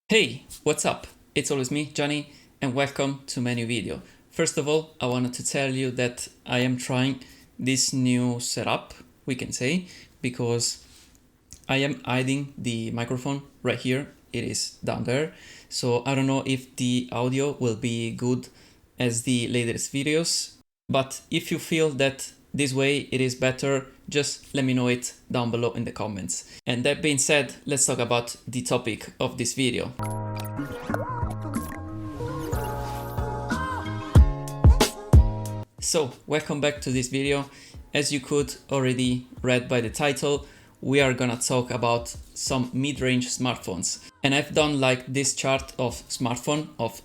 Hey, what's up? It's always me, Johnny, and welcome to my new video. First of all, I wanted to tell you that I am trying this new setup, we can say, because I am hiding the microphone right here. It is down there. So I don't know if the audio will be good as the latest videos, but if you feel that this way it is better, just let me know it down below in the comments. And that being said, let's talk about the topic of this video. So, welcome back to this video. As you could already read by the title, we are gonna talk about some mid-range smartphones. And I've done like this chart of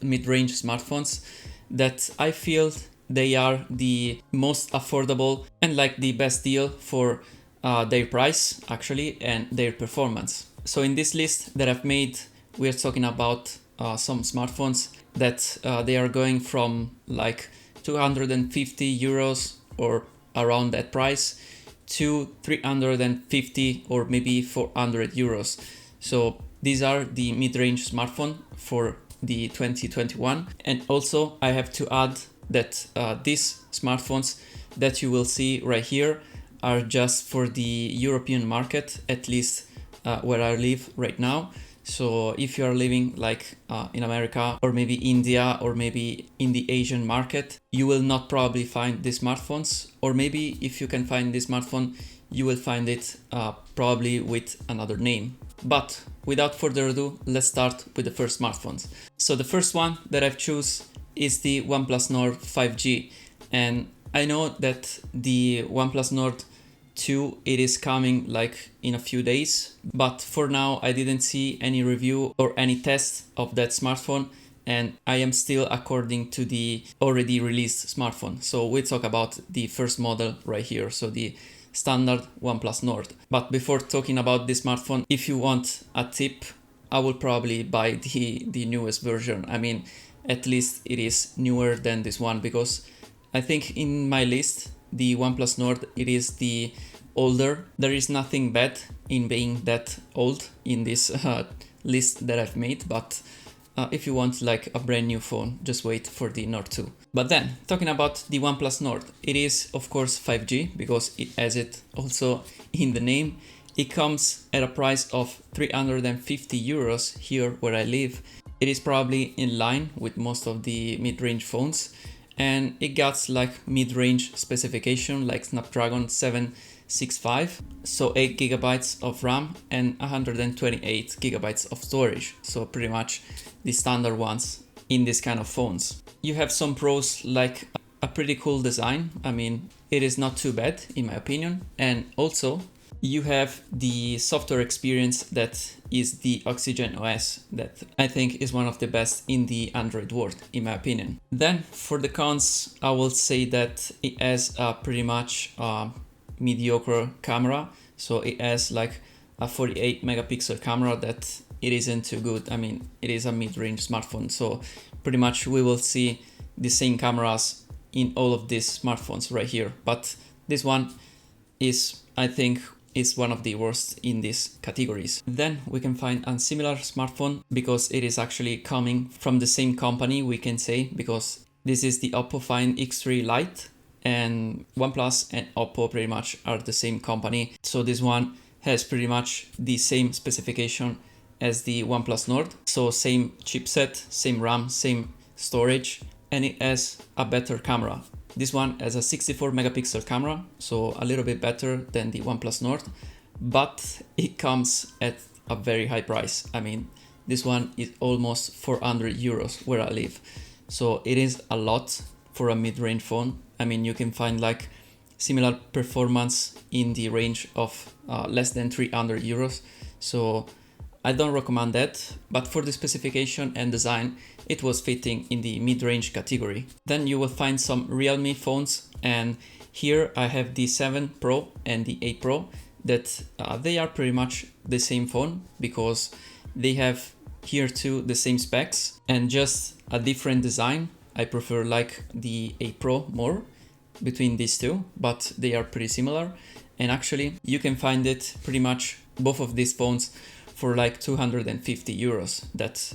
mid-range smartphones that I feel they are the most affordable and like the best deal for their price actually and their performance. So in this list that I've made, we're talking about some smartphones that they are going from like 250 euros or around that price to 350 or maybe 400 euros. So these are the mid-range smartphone for the 2021. And also I have to add that these smartphones that you will see right here are just for the European market, at least where I live right now. So if you are living like in America or maybe India or maybe in the Asian market, you will not probably find these smartphones. Or maybe if you can find this smartphone, you will find it probably with another name. But without further ado, let's start with the first smartphones. So the first one that I've chosen is the OnePlus Nord 5G. And I know that the OnePlus Nord 2, it is coming like in a few days, but for now I didn't see any review or any test of that smartphone, and I am still according to the already released smartphone. So we talk about the first model right here, so the standard OnePlus Nord. But before talking about this smartphone, if you want a tip, I will probably buy the newest version. I mean, at least it is newer than this one, because I think in my list the OnePlus Nord, it is the older. There is nothing bad in being that old in this list that I've made, but if you want like a brand new phone, just wait for the Nord 2. But then, talking about the OnePlus Nord, it is of course 5G because it has it also in the name. It comes at a price of 350 euros here where I live. It is probably in line with most of the mid-range phones, and it got like mid-range specification like Snapdragon 765, so 8 gigabytes of RAM and 128 gigabytes of storage, so pretty much the standard ones in this kind of phones. You have some pros like a pretty cool design. I mean, it is not too bad in my opinion, and also you have the software experience that is the Oxygen OS, that I think is one of the best in the Android world, in my opinion. Then for the cons, I will say that it has a pretty much mediocre camera. So it has like a 48 megapixel camera that it isn't too good. I mean, it is a mid-range smartphone, so pretty much we will see the same cameras in all of these smartphones right here. But this one is, I think, is one of the worst in these categories. Then we can find a similar smartphone because it is actually coming from the same company, we can say, because this is the Oppo Find X3 Lite, and OnePlus and Oppo pretty much are the same company. So this one has pretty much the same specification as the OnePlus Nord. So same chipset, same RAM, same storage, and it has a better camera. This one has a 64 megapixel camera, so a little bit better than the OnePlus Nord, but it comes at a very high price. I mean, this one is almost 400 euros where I live. So it is a lot for a mid-range phone. I mean, you can find like similar performance in the range of less than 300 euros. So I don't recommend that, but for the specification and design, it was fitting in the mid-range category. Then you will find some Realme phones, and here I have the 7 Pro and the 8 Pro, that they are pretty much the same phone because they have here too the same specs and just a different design. I prefer like the 8 Pro more between these two, but they are pretty similar. And actually you can find it pretty much both of these phones for like 250 euros. That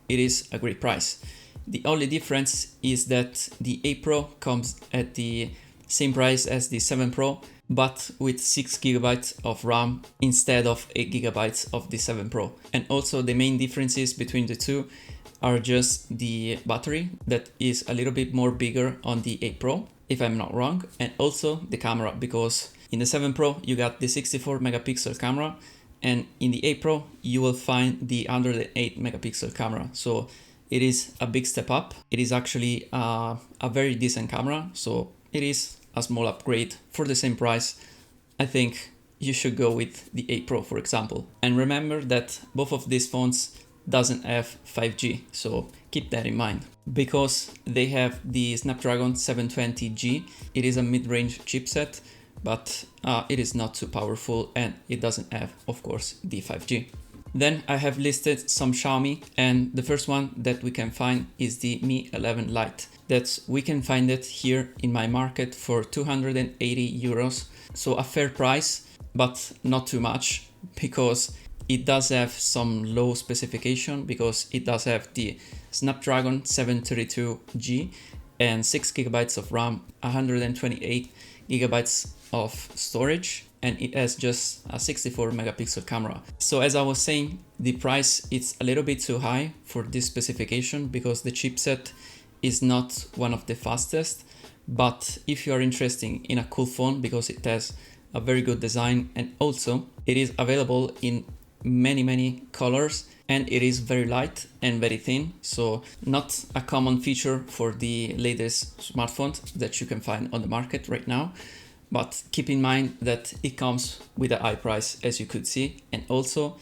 it is a great price. The only difference is that the A Pro comes at the same price as the 7 Pro, but with 6 GB of RAM instead of 8 GB of the 7 Pro. And also the main differences between the two are just the battery that is a little bit more bigger on the A Pro, if I'm not wrong, and also the camera, because in the 7 Pro you got the 64 megapixel camera, and in the A Pro you will find the 108 megapixel camera. So it is a big step up. It is actually a very decent camera, so it is a small upgrade for the same price. I think you should go with the A Pro, for example. And remember that both of these phones doesn't have 5G, so keep that in mind. Because they have the Snapdragon 720G, it is a mid-range chipset, but it is not too powerful and it doesn't have, of course, the 5G. Then I have listed some Xiaomi, and the first one that we can find is the Mi 11 Lite. That we can find it here in my market for 280 euros. So a fair price, but not too much, because it does have some low specification, because it does have the Snapdragon 732G and 6 GB of RAM, 128 GB of storage, and it has just a 64 megapixel camera. So as I was saying, the price is a little bit too high for this specification because the chipset is not one of the fastest. But if you are interested in a cool phone because it has a very good design, and also it is available in many colors, and it is very light and very thin, so not a common feature for the latest smartphones that you can find on the market right now. But keep in mind that it comes with a high price, as you could see, and also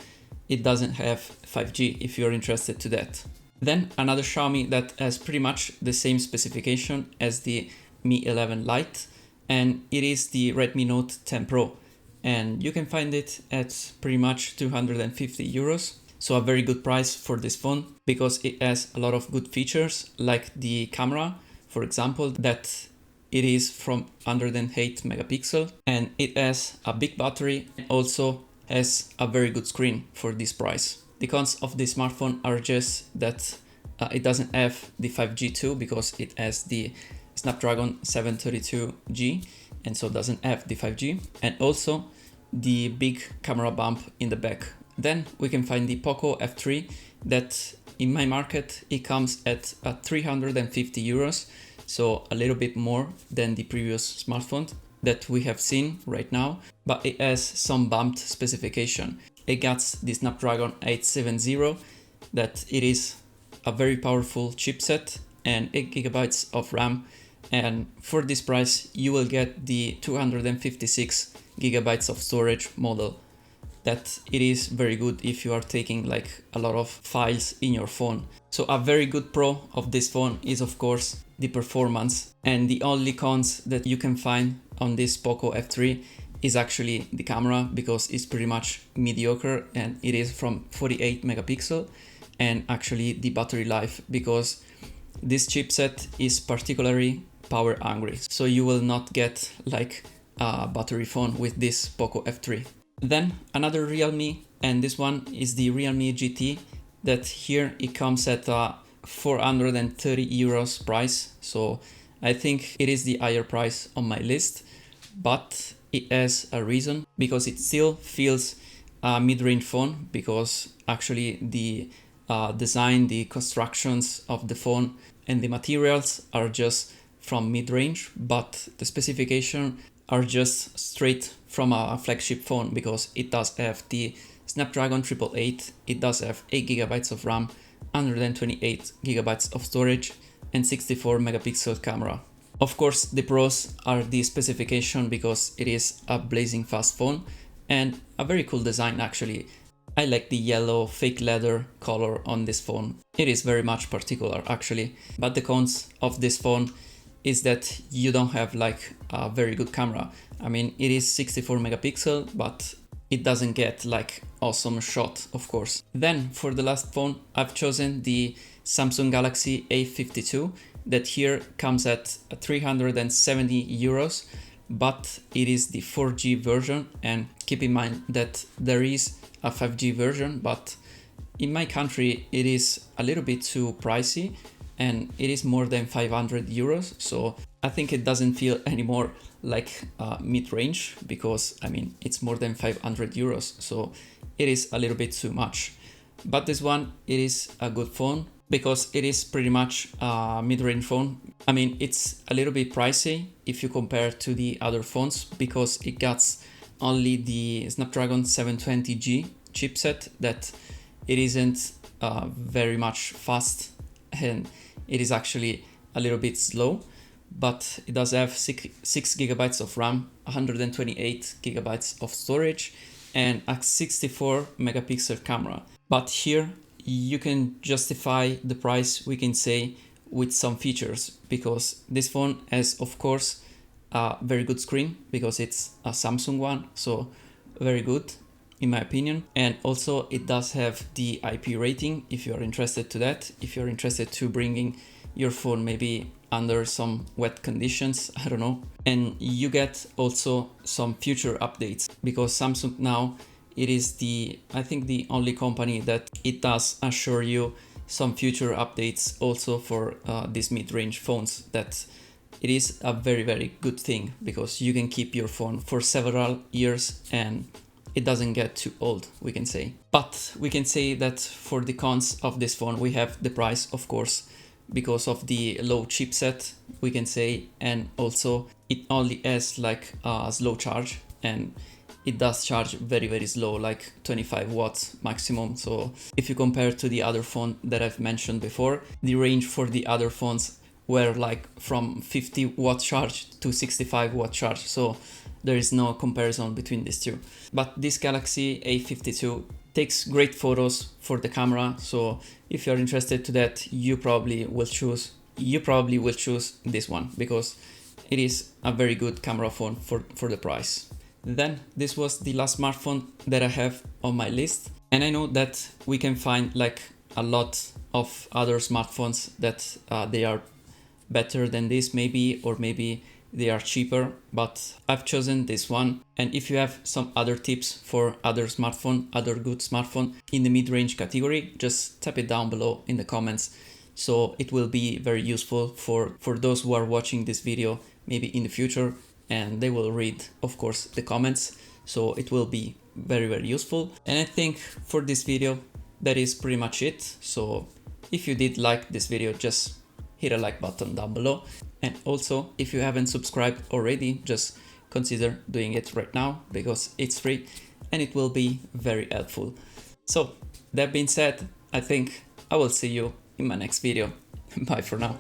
it doesn't have 5G if you're interested to that. Then another Xiaomi that has pretty much the same specification as the Mi 11 Lite, and it is the Redmi Note 10 Pro, and you can find it at pretty much 250 euros. So a very good price for this phone because it has a lot of good features, like the camera, for example, that it is from 108 megapixel, and it has a big battery and also has a very good screen for this price. The cons of this smartphone are just that it doesn't have the 5G too, because it has the Snapdragon 732G and so doesn't have the 5G, and also the big camera bump in the back. Then we can find the Poco F3 that in my market it comes at 350 euros, so a little bit more than the previous smartphone that we have seen right now, but it has some bumped specification. It got the Snapdragon 870, that it is a very powerful chipset and 8 GB of RAM, and for this price you will get the 256 GB of storage model. That it is very good if you are taking like a lot of files in your phone. So a very good pro of this phone is of course the performance, and the only cons that you can find on this Poco F3 is actually the camera, because it's pretty much mediocre and it is from 48 megapixel, and actually the battery life, because this chipset is particularly power hungry, so you will not get like a battery phone with this Poco F3. Then another Realme, and this one is the Realme GT, that here it comes at 430 euros price. So I think it is the higher price on my list, but it has a reason, because it still feels a mid-range phone, because actually the design, the constructions of the phone and the materials are just from mid-range, but the specification are just straight from a flagship phone, because it does have the Snapdragon 888, it does have 8 GB of RAM, 128 GB of storage, and 64 megapixel camera. Of course, the pros are the specification, because it is a blazing fast phone and a very cool design actually. I like the yellow fake leather color on this phone. It is very much particular actually. But the cons of this phone is that you don't have like a very good camera. I mean, it is 64 megapixel, but it doesn't get like awesome shot, of course. Then for the last phone, I've chosen the Samsung Galaxy A52, that here comes at 370 euros, but it is the 4G version, and keep in mind that there is a 5G version, but in my country it is a little bit too pricey and it is more than 500 euros. So I think it doesn't feel anymore like mid-range, because I mean it's more than 500 euros, so it is a little bit too much. But this one, it is a good phone because it is pretty much a mid-range phone. I mean, it's a little bit pricey if you compare to the other phones, because it gets only the Snapdragon 720G chipset, that it isn't very much fast and it is actually a little bit slow, but it does have 6 gigabytes of RAM, 128 gigabytes of storage, and a 64 megapixel camera. But here you can justify the price, we can say, with some features, because this phone has, of course, a very good screen because it's a Samsung one, so very good in my opinion. And also it does have the IP rating if you're interested to that, if you're interested to bringing your phone maybe under some wet conditions, I don't know. And you get also some future updates, because Samsung now, it is I think the only company that it does assure you some future updates also for these mid-range phones. That it is a very, very good thing, because you can keep your phone for several years and it doesn't get too old, we can say. But we can say that for the cons of this phone, we have the price, of course, because of the low chipset, we can say, and also it only has like a slow charge, and it does charge very, very slow, like 25 watts maximum. So if you compare to the other phone that I've mentioned before, the range for the other phones were like from 50 watt charge to 65 watt charge. So there is no comparison between these two. But this Galaxy A52 takes great photos for the camera. So if you're interested to that, you probably will choose this one, because it is a very good camera phone for the price. Then this was the last smartphone that I have on my list. And I know that we can find like a lot of other smartphones that they are better than this maybe, or maybe they are cheaper, but I've chosen this one. And if you have some other tips for other good smartphone in the mid-range category, just type it down below in the comments. So it will be very useful for those who are watching this video maybe in the future, and they will read, of course, the comments. So it will be very, very useful. And I think for this video, that is pretty much it. So if you did like this video, just hit a like button down below. And also, if you haven't subscribed already, just consider doing it right now, because it's free and it will be very helpful. So that being said, I think I will see you in my next video. Bye for now.